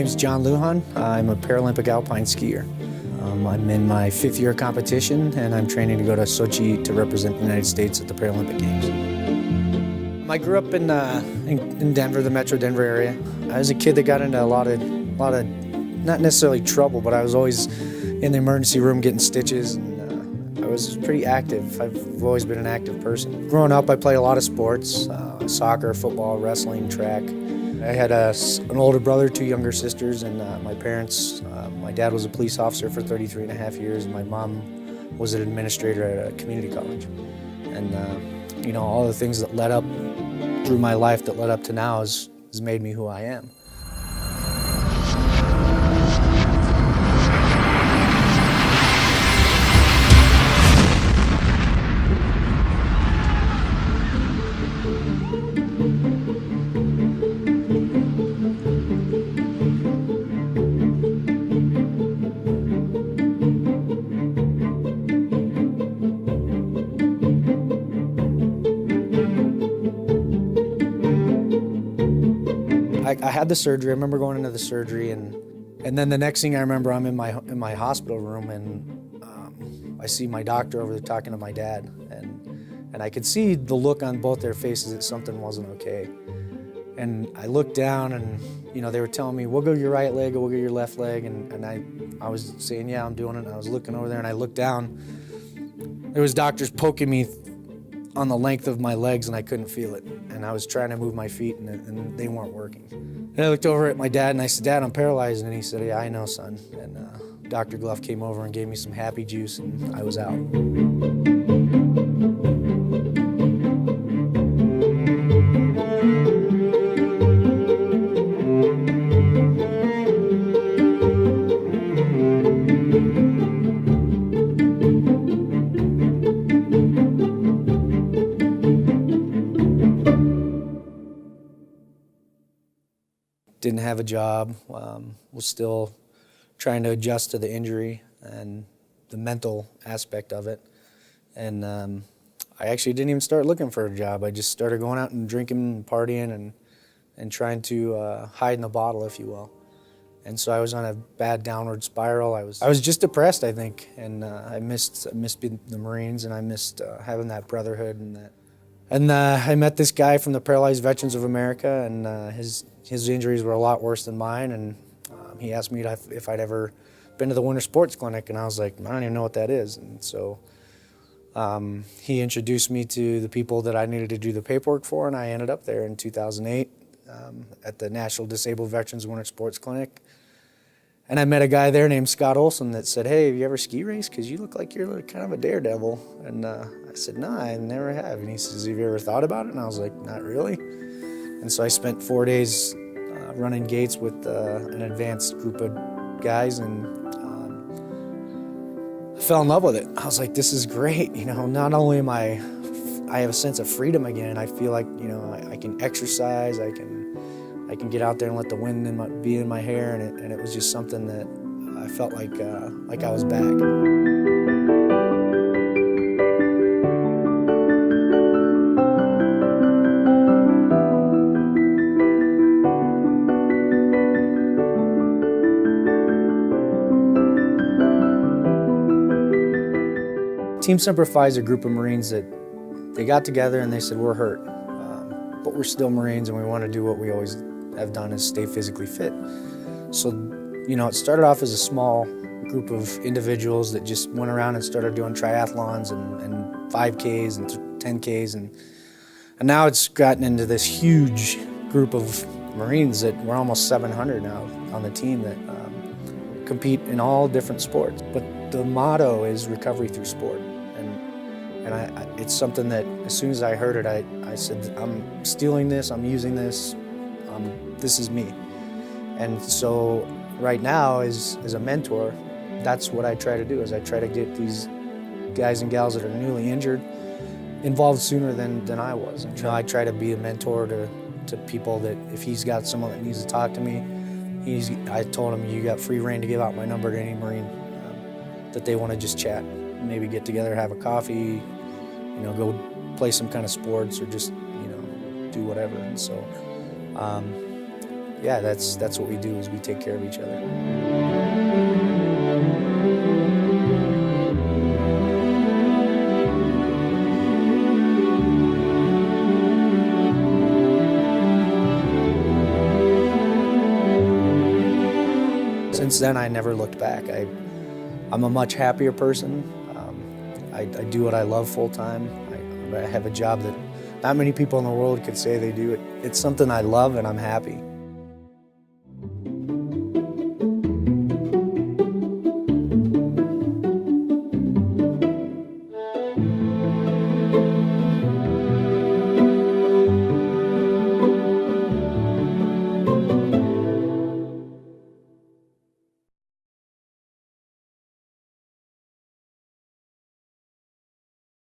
name's Jon Lujan. I'm a Paralympic alpine skier. I'm in my 5th year of competition, and I'm training to go to Sochi to represent the United States at the Paralympic Games. I grew up in Denver, the Metro Denver area. I was a kid that got into a lot of not necessarily trouble, but I was always in the emergency room getting stitches, and I was pretty active. I've always been an active person. Growing up, I played a lot of sports, soccer, football, wrestling, track. I had an older brother, 2 younger sisters, and my parents. My dad was a police officer for 33 and a half years, and my mom was an administrator at a community college. And you know, all the things that led up through my life that led up to now has made me who I am. I had the surgery. I remember going into the surgery, and then the next thing I remember, I'm in my hospital room, and I see my doctor over there talking to my dad, and I could see the look on both their faces that something wasn't okay. And I looked down, and you know, they were telling me, wiggle your right leg or wiggle your left leg, and I was saying, yeah, I'm doing it. And I was looking over there, and I looked down. There was doctors poking me on the length of my legs, and I couldn't feel it. And I was trying to move my feet, and they weren't working. And I looked over at my dad, and I said, Dad, I'm paralyzed. And he said, yeah, I know, son. And Dr. Gluff came over and gave me some happy juice, and I was out. Didn't have a job, was still trying to adjust to the injury and the mental aspect of it. And I actually didn't even start looking for a job. I just started going out and drinking and partying and trying to hide in the bottle, if you will. And so I was on a bad downward spiral. I was just depressed, I think, and I missed being the Marines, and I missed having that brotherhood and that. And I met this guy from the Paralyzed Veterans of America, and his injuries were a lot worse than mine, and he asked me if I'd ever been to the Winter Sports Clinic, and I was like, I don't even know what that is. And so he introduced me to the people that I needed to do the paperwork for, and I ended up there in 2008 at the National Disabled Veterans Winter Sports Clinic. And I met a guy there named Scott Olson that said, hey, have you ever ski raced? Because you look like you're kind of a daredevil. And I said, no, I never have. And he says, have you ever thought about it? And I was like, not really. And so I spent 4 days running gates with an advanced group of guys, and I fell in love with it. I was like, this is great. You know, not only am I have a sense of freedom again. I feel like, you know, I can exercise, I can get out there and let the wind be in my hair, and it was just something that I felt like I was back. Team Semper Fi is a group of Marines that they got together and they said, we're hurt, but we're still Marines, and we want to do what we always have done, is stay physically fit. So, you know, it started off as a small group of individuals that just went around and started doing triathlons and 5Ks and 10Ks, and now it's gotten into this huge group of Marines that we're almost 700 now on the team that compete in all different sports. But the motto is recovery through sport. And it's something that as soon as I heard it, I said, I'm stealing this, I'm using this, this is me. And so right now, as a mentor, that's what I try to do, is I try to get these guys and gals that are newly injured involved sooner than I was. And I try to be a mentor to people that if he's got someone that needs to talk to me, I told him, you got free reign to give out my number to any Marine that they want to just chat, maybe get together, have a coffee, you know, go play some kind of sports, or just, you know, do whatever. And so yeah, that's what we do, is we take care of each other. Since then, I never looked back. I'm a much happier person. I do what I love full time. I have a job that not many people in the world could say they do. It's something I love, and I'm happy.